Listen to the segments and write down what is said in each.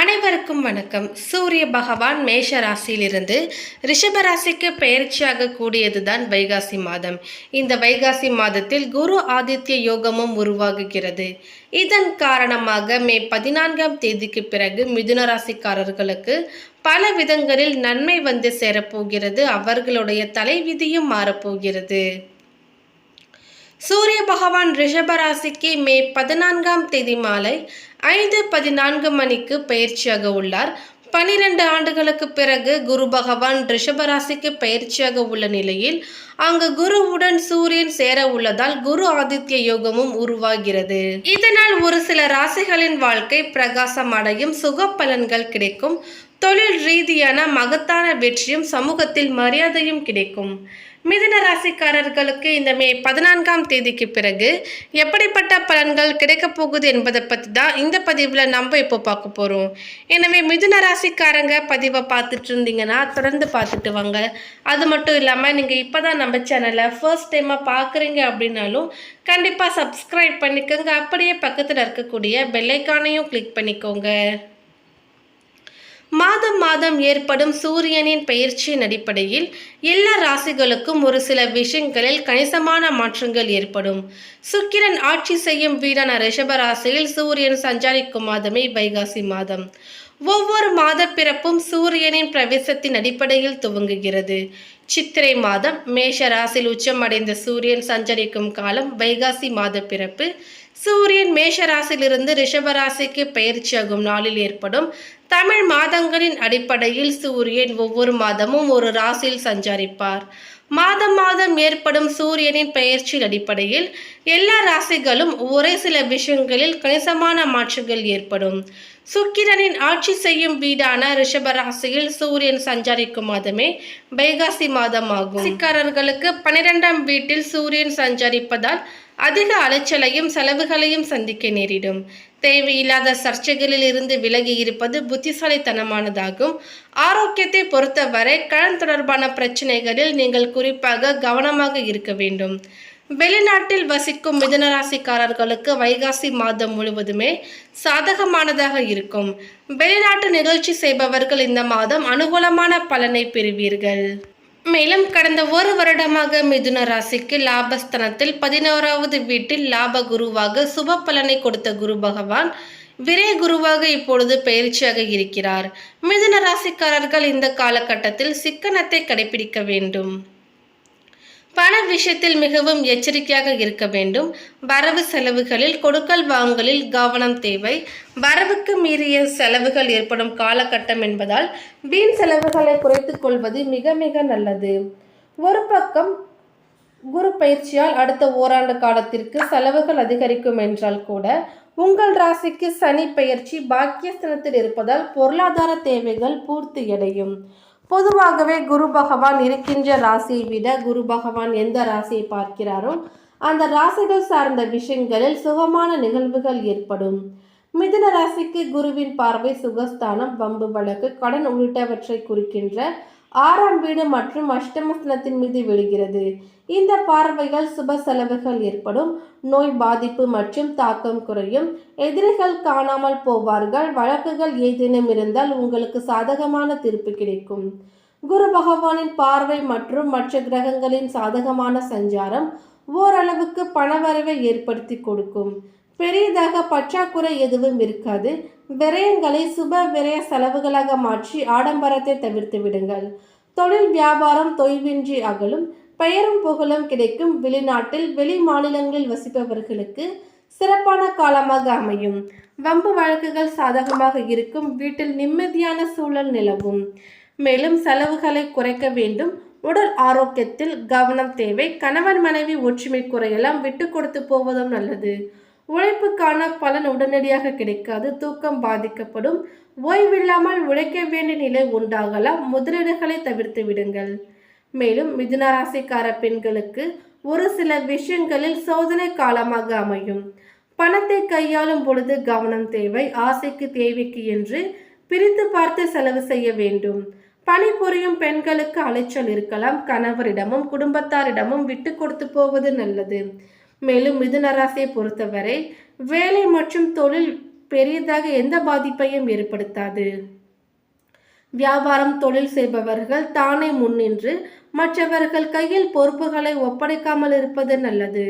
அனைவருக்கும் வணக்கம். சூரிய பகவான் மேஷ ராசியிலிருந்து ரிஷப ராசிக்கு பெயர்ச்சியாக கூடியதுதான் வைகாசி மாதம். இந்த வைகாசி மாதத்தில் குரு ஆதித்ய யோகமும் உருவாகுகிறது. இதன் காரணமாக மே 14ஆம் தேதிக்கு பிறகு மிதுன ராசிக்காரர்களுக்கு பல விதங்களில் நன்மை வந்து சேரப்போகிறது. அவர்களுடைய தலைவிதியும் மாறப்போகிறது. சூரிய பகவான் ரிஷப ராசிக்கு மே 14ஆம் தேதி மாலை 5:14 மணிக்கு பயிற்சியாக உள்ளார். 12 ஆண்டுகளுக்கு பிறகு குரு பகவான் ரிஷப ராசிக்கு பயிற்சியாக உள்ள நிலையில் அங்கு குருவுடன் சூரியன் சேர உள்ளதால் குரு ஆதித்ய யோகமும் உருவாகிறது. இதனால் ஒரு சில ராசிகளின் வாழ்க்கை பிரகாசம் அடையும், சுக பலன்கள் கிடைக்கும், தொழில் ரீதியான மகத்தான வெற்றியும் சமூகத்தில் மரியாதையும் கிடைக்கும். மிதுன ராசிக்காரர்களுக்கு இந்த மே 14ஆம் தேதிக்கு பிறகு எப்படிப்பட்ட பலன்கள் கிடைக்கப் போகுது என்பதை பற்றி தான் இந்த பதிவில் நம்ம இப்போ பார்க்க போகிறோம். எனவே மிதுன ராசிக்காரங்க பதிவை பார்த்துட்டு இருந்தீங்கன்னா தொடர்ந்து பார்த்துட்டு வாங்க. அது மட்டும் இல்லாமல் நீங்கள் இப்போ தான் நம்ம சேனலை ஃபர்ஸ்ட் டைமாக பார்க்குறீங்க அப்படின்னாலும் கண்டிப்பாக சப்ஸ்கிரைப் பண்ணிக்கோங்க. அப்படியே பக்கத்தில் இருக்கக்கூடிய பெல்லைக்கானையும் கிளிக் பண்ணிக்கோங்க. மாதம் மாதம் ஏற்படும் சூரியனின் பெயர்ச்சியின் அடிப்படையில் எல்லா ராசிகளுக்கும் ஒரு சில விஷயங்களில் கணிசமான மாற்றங்கள் ஏற்படும். சுக்கிரன் ஆட்சி செய்யும் வீடான ரிஷப ராசியில் சூரியன் சஞ்சாரிக்கும் மாதமே வைகாசி மாதம். ஒவ்வொரு மாத பிறப்பும் சூரியனின் பிரவேசத்தின் அடிப்படையில் துவங்குகிறது. சித்திரை மாதம் மேஷ ராசியில் உச்சமடைந்த சூரியன் சஞ்சரிக்கும் காலம் வைகாசி மாத பிறப்பு. சூரியன் மேஷ ராசியிலிருந்து ரிஷப ராசிக்கு பயிற்சியாகும் நாளில் ஏற்படும் தமிழ் மாதங்களின் அடிப்படையில் சூரியன் ஒவ்வொரு மாதமும் ஒரு ராசியில் சஞ்சரிப்பார். மாதம் மாதம் ஏற்படும் சூரியனின் பெயர்ச்சியின் அடிப்படையில் எல்லா ராசிகளும் ஒரே சில விஷயங்களில் கணிசமான மாற்றங்கள் ஏற்படும். சுக்கிரனின் ஆட்சி செய்யும் வீடான ரிஷப ராசியில் சூரியன் சஞ்சரிக்கும் மாதமே வைகாசி மாதம் ஆகும். ராசிக்காரர்களுக்கு 12ஆம் வீட்டில் சூரியன் சஞ்சரிப்பதால் அதிக அலைச்சலையும் செலவுகளையும் சந்திக்க நேரிடும். தேவையில்லாத சர்ச்சைகளில் இருந்து விலகி இருப்பது புத்திசாலித்தனமானதாகும். ஆரோக்கியத்தை பொறுத்தவரை கடன் தொடர்பான பிரச்சனைகளில் நீங்கள் குறிப்பாக கவனமாக இருக்க வேண்டும். வெளிநாட்டில் வசிக்கும் மிதுன ராசிக்காரர்களுக்கு வைகாசி மாதம் முழுவதுமே சாதகமானதாக இருக்கும். வெளிநாட்டு நிகழ்ச்சி செய்பவர்கள் இந்த மாதம் அனுகூலமான பலனை பெறுவீர்கள். மேலும் கடந்த ஒரு வருடமாக மிதுன ராசிக்கு லாபஸ்தானத்தில் 11வது வீட்டில் லாப குருவாக சுப பலனை கொடுத்த குரு பகவான் விரை குருவாக இப்பொழுது பயிற்சியாக இருக்கிறார். மிதுன ராசிக்காரர்கள் இந்த காலகட்டத்தில் சிக்கனத்தை கடைபிடிக்க வேண்டும். பண விஷயத்தில் மிகவும் எச்சரிக்கையாக இருக்க வேண்டும். வரவு செலவுகளில் கொடுக்கல் வாங்கலில் கவனம் தேவை. வரவுக்கு மீறிய செலவுகள் ஏற்படும் காலகட்டம் என்பதால் வீண் செலவுகளை குறைத்துக் கொள்வது மிக மிக நல்லது. ஒரு பக்கம் குரு பயிற்சியால் அடுத்த ஓராண்டு காலத்திற்கு செலவுகள் அதிகரிக்கும் என்றால் கூட உங்கள் ராசிக்கு சனி பயிற்சி பாக்கியஸ்தானத்தில் இருப்பதால் பொருளாதார தேவைகள் பூர்த்தியடையும். பொதுவாகவே குரு பகவான் இருக்கின்ற ராசியை விட குரு பகவான் எந்த ராசியை பார்க்கிறாரோ அந்த ராசிகள் சார்ந்த விஷயங்களில் சுகமான நிகழ்வுகள் ஏற்படும். மிதுன ராசிக்கு குருவின் பார்வை சுகஸ்தானம், வம்பு வழக்கு, கடன் உள்ளிட்டவற்றை குறிக்கின்ற 6ஆம் வீடு மற்றும் அஷ்டமஸ்தானத்தின் மீது விழுகிறது. இந்த பார்வைகள் சுப செலவுகள் ஏற்படும். நோய் பாதிப்பு மற்றும் தாக்கம் குறையும். எதிரிகள் காணாமல் போவார்கள். வழக்குகள் ஏதேனும் இருந்தால் உங்களுக்கு சாதகமான தீர்ப்பு கிடைக்கும். குரு பகவானின் பார்வை மற்றும் மற்ற கிரகங்களின் சாதகமான சஞ்சாரம் ஓரளவுக்கு பணவரவை ஏற்படுத்தி கொடுக்கும். பெரியதாக பற்றாக்குறை எதுவும் இருக்காது. விரயங்களை சுப விரய செலவுகளாக மாற்றி ஆடம்பரத்தை தவிர்த்து விடுங்கள். தொழில் வியாபாரம் தொய்வின்றி அகலும். பெயரும் புகழும் கிடைக்கும். வெளிநாட்டில் வெளி மாநிலங்களில் வசிப்பவர்களுக்கு சிறப்பான காலமாக அமையும். வம்பு வழக்குகள் சாதகமாக இருக்கும். வீட்டில் நிம்மதியான சூழல் நிலவும். மேலும் செலவுகளை குறைக்க வேண்டும். உடல் ஆரோக்கியத்தில் கவனம் தேவை. கணவன் மனைவி ஒற்றுமை குறையலாம். விட்டு கொடுத்து போவதும் நல்லது. உழைப்புக்கான பலன் உடனடியாக கிடைக்காது. தூக்கம் பாதிக்கப்படும். ஓய்வில்லாமல் உழைக்க வேண்டிய நிலை உண்டாகலாம். முதலீடுகளை தவிர்த்து விடுங்கள். மேலும் மிதுன ராசிக்கார பெண்களுக்கு ஒரு சில விஷயங்களில் சோதனை காலமாக அமையும். பணத்தை கையாளும் பொழுது கவனம் தேவை. ஆசைக்கு தேவைக்கு என்று பிரித்து பார்த்து செலவு செய்ய வேண்டும். பணிபுரியும் பெண்களுக்கு அலைச்சல் இருக்கலாம். கணவரிடமும் குடும்பத்தாரிடமும் விட்டு கொடுத்து போவது நல்லது. மேலும் மிதுன ராசியை பொறுத்தவரை வேலை மற்றும் தொழில் பெரியதாக எந்த பாதிப்பையும் ஏற்படுத்தாது. வியாபாரம் தொழில் செய்பவர்கள் தானே முன்னின்று மற்றவர்கள் கையில் பொறுப்புகளை ஒப்படைக்காமல் இருப்பது நல்லது.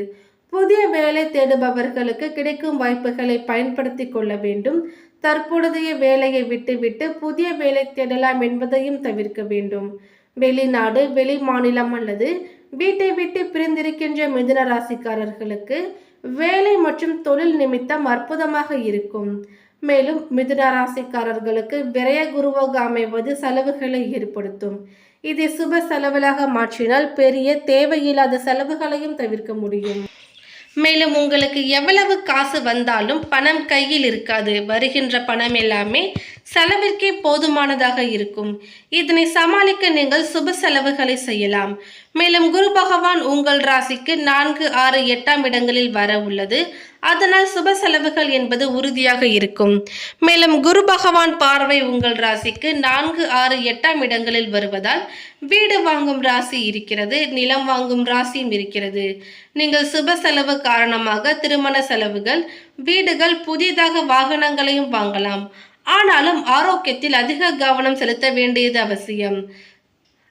புதிய வேலை தேடுபவர்களுக்கு கிடைக்கும் வாய்ப்புகளை பயன்படுத்தி கொள்ள வேண்டும். தற்பொழுதைய வேலையை விட்டுவிட்டு புதிய வேலை தேடலாம் என்பதையும் தவிர்க்க வேண்டும். வெளிநாடு, வெளி மாநிலம் அல்லது வீட்டை விட்டு பிரிந்திருக்கின்ற மிதுன ராசிக்காரர்களுக்கு வேலை மற்றும் தொழில் நிமித்தம் அற்புதமாக இருக்கும். மேலும் மிதுன ராசிக்காரர்களுக்கு விரய குருவாக அமைவது செலவுகளை ஏற்படுத்தும். இதை சுப செலவுகளாக மாற்றினால் பெரிய தேவையில்லாத செலவுகளையும் தவிர்க்க முடியும். மேலும் உங்களுக்கு எவ்வளவு காசு வந்தாலும் பணம் கையில் இருக்காது. வருகின்ற பணம் எல்லாமே செலவிற்கே போதுமானதாக இருக்கும். இதனை சமாளிக்க நீங்கள் சுப செலவுகளை செய்யலாம். மேலும் குரு பகவான் உங்கள் ராசிக்கு 4, 6, 8ஆம் இடங்களில் வர உள்ளது. அதனால் சுப செலவுகள் என்பது உறுதியாக இருக்கும். மேலும் குரு பகவான் பார்வை உங்கள் ராசிக்கு 4, 6, 8ஆம் இடங்களில் வருவதால் வீடு வாங்கும் ராசி இருக்கிறது, நிலம் வாங்கும் ராசியும் இருக்கிறது. நீங்கள் சுப செலவு காரணமாக திருமண செலவுகள், வீடுகள், புதிதாக வாகனங்களையும் வாங்கலாம். ஆனாலும் ஆரோக்கியத்தில் அதிக கவனம் செலுத்த வேண்டியது அவசியம்.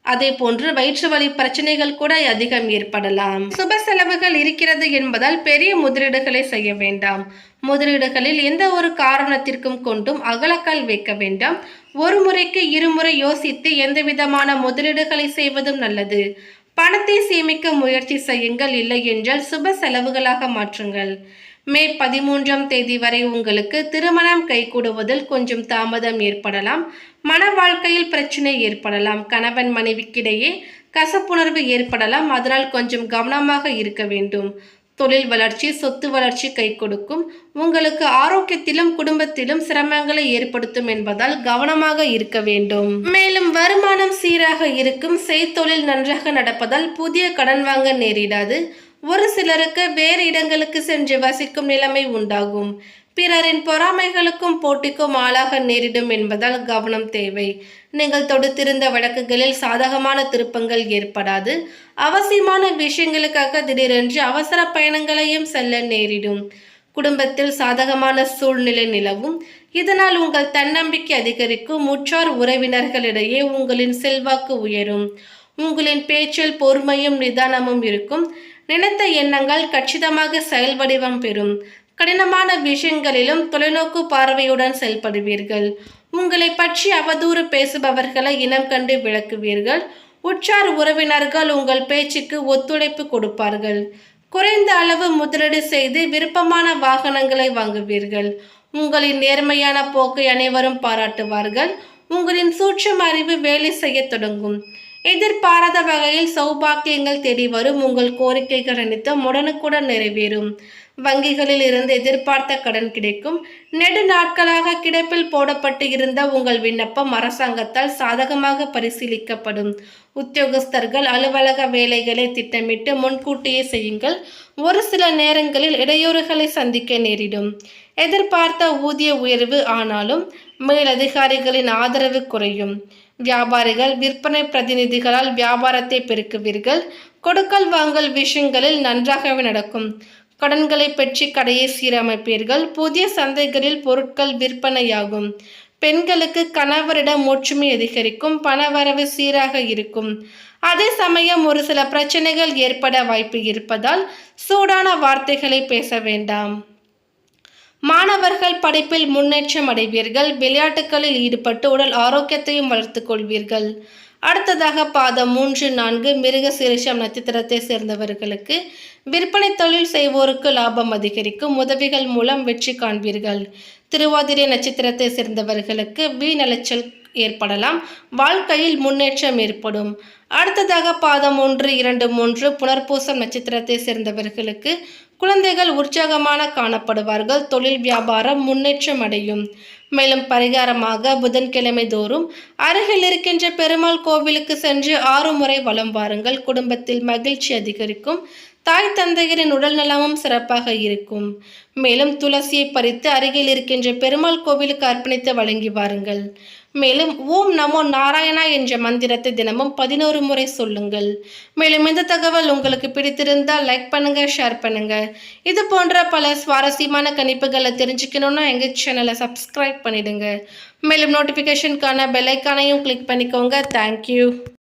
அதே போன்று வயிற்று வலி பிரச்சனைகள் கூட அதிகம் ஏற்படலாம். சுப செலவுகள் இருக்கிறது என்பதால் பெரிய முதலீடுகளை செய்ய வேண்டாம். முதலீடுகளில் எந்த ஒரு காரணத்திற்கும் கொண்டும் அகலக்கால் வைக்க வேண்டாம். ஒரு முறைக்கு இருமுறை யோசித்து எந்த விதமான முதலீடுகளை செய்வதும் நல்லது. பணத்தை சேமிக்க முயற்சி செய்யுங்கள், இல்லை என்றால் சுப செலவுகளாக மாற்றுங்கள். மே 13ஆம் தேதி வரை உங்களுக்கு திருமணம் கைகூடுவதில் கொஞ்சம் தாமதம் ஏற்படலாம். மன வாழ்க்கையில் பிரச்சனை ஏற்படலாம். கணவன் மனைவிக்கிடையே கசப்புணர்வு ஏற்படலாம். அதனால் கொஞ்சம் கவனமாக இருக்க வேண்டும். தொழில் வளர்ச்சி, சொத்து வளர்ச்சி கை கொடுக்கும். உங்களுக்கு ஆரோக்கியத்திலும் குடும்பத்திலும் சிரமங்களை ஏற்படுத்தும் என்பதால் கவனமாக இருக்க வேண்டும். மேலும் வருமானம் சீராக இருக்கும். செய்தொழில் நன்றாக நடப்பதால் புதிய கடன் வாங்க நேரிடாது. ஒரு சிலருக்கு வேறு இடங்களுக்கு சென்று வசிக்கும் நிலைமை உண்டாகும். பிறரின் பொறாமைகளுக்கும் போட்டிக்கும் ஆளாக நேரிடும் என்பதால் கவனம் தேவை. நீங்கள் தொடுத்திருந்த வழக்குகளில் சாதகமான திருப்பங்கள் ஏற்படாது. அவசியமான விஷயங்களுக்காக திடீரென்று அவசர பயணங்களையும் செல்ல நேரிடும். குடும்பத்தில் சாதகமான சூழ்நிலை நிலவும். இதனால் உங்கள் தன்னம்பிக்கை அதிகரிக்கும். உற்றார் உறவினர்களிடையே உங்களின் செல்வாக்கு உயரும். உங்களின் பேச்சில் பொறுமையும் நிதானமும் இருக்கும். நினைத்த எண்ணங்கள் கச்சிதமாக செயல் வடிவம் பெறும். கடினமான விஷயங்களிலும் தொலைநோக்கு பார்வையுடன் செயல்படுவீர்கள். உங்களை பற்றி அவதூறு பேசுபவர்களை இனம் கண்டு விளக்குவீர்கள். உற்றார் உறவினர்கள் உங்கள் பேச்சுக்கு ஒத்துழைப்பு கொடுப்பார்கள். குறைந்த அளவு முதலீடு செய்து விருப்பமான வாகனங்களை வாங்குவீர்கள். உங்களின் நேர்மையான போக்கை அனைவரும் பாராட்டுவார்கள். உங்களின் சூட்சும அறிவு வேலை செய்ய தொடங்கும். எதிர்பாராத வகையில் சௌபாக்கியங்கள் தேடி வரும். உங்கள் கோரிக்கைகள் அனைத்தும் உடனுக்குடன் நிறைவேறும். வங்கிகளில் இருந்து எதிர்பார்த்த கடன் கிடைக்கும். நெடு நாட்களாக கிடப்பில் போடப்பட்டு இருந்த உங்கள் விண்ணப்பம் அரசாங்கத்தால் சாதகமாக பரிசீலிக்கப்படும். உத்தியோகஸ்தர்கள் அலுவலக வேலைகளை திட்டமிட்டு முன்கூட்டியே செய்யுங்கள். ஒரு சில நேரங்களில் இடையூறுகளை சந்திக்க நேரிடும். எதிர்பார்த்த ஊதிய உயர்வு ஆனாலும் மேலதிகாரிகளின் ஆதரவு குறையும். வியாபாரிகள், விற்பனை பிரதிநிதிகளால் வியாபாரத்தை பெருக்குவீர்கள். கொடுக்கல் வாங்கல் விஷயங்களில் நன்றாகவே நடக்கும். கடன்களை பெற்று கடையை சீரமைப்பீர்கள். புதிய சந்தைகளில் பொருட்கள் விற்பனையாகும். பெண்களுக்கு கணவரிடம் ஒற்றுமை அதிகரிக்கும். பணவரவு சீராக இருக்கும். அதே சமயம் ஒரு சில பிரச்சனைகள் ஏற்பட வாய்ப்பு இருப்பதால் சூடான வார்த்தைகளை பேச வேண்டாம். மாணவர்கள் படிப்பில் முன்னேற்றம் அடைவீர்கள். விளையாட்டுகளில் ஈடுபட்டு உடல் ஆரோக்கியத்தையும் வளர்த்துக் கொள்வீர்கள். அடுத்ததாக பாதம் 3, 4 மிருக சீரிஷம் நட்சத்திரத்தை சேர்ந்தவர்களுக்கு விற்பனை தொழில் செய்வோருக்கு லாபம் அதிகரிக்கும். உதவிகள் மூலம் வெற்றி காண்பீர்கள். திருவாதிரை நட்சத்திரத்தை சேர்ந்தவர்களுக்கு வீண் அலைச்சல் ஏற்படலாம். வாழ்க்கையில் முன்னேற்றம் ஏற்படும். அடுத்ததாக பாதம் 1, 2, 3 புனர்பூசம் நட்சத்திரத்தை சேர்ந்தவர்களுக்கு குழந்தைகள் உற்சாகமான காணப்படுவார்கள். தொழில் வியாபாரம் முன்னேற்றம் அடையும். மேலும் பரிகாரமாக புதன்கிழமை தோறும் அருகில் இருக்கின்ற பெருமாள் கோவிலுக்கு சென்று 6 முறை வலம் வாருங்கள். குடும்பத்தில் மகிழ்ச்சி அதிகரிக்கும். தாய் தந்தையரின் உடல் நலமும் சிறப்பாக இருக்கும். மேலும் துளசியை பறித்து அருகில் இருக்கின்ற பெருமாள் கோவிலுக்கு அர்ப்பணித்து வழங்கி வாருங்கள். மேலும் ஓம் நமோ நாராயணா என்ற மந்திரத்தை தினமும் 11 முறை சொல்லுங்கள். மேலும் இந்த தகவல் உங்களுக்கு பிடித்திருந்தால் லைக் பண்ணுங்க, ஷேர் பண்ணுங்க. இது போன்ற பல சுவாரஸ்யமான கணிப்புகளை தெரிஞ்சுக்கணும்னா எங்கள் சேனலை சப்ஸ்கிரைப் பண்ணிடுங்க. மேலும் நோட்டிஃபிகேஷனுக்கான பெல் ஐக்கானையும் கிளிக் பண்ணிக்கோங்க. தேங்க்யூ.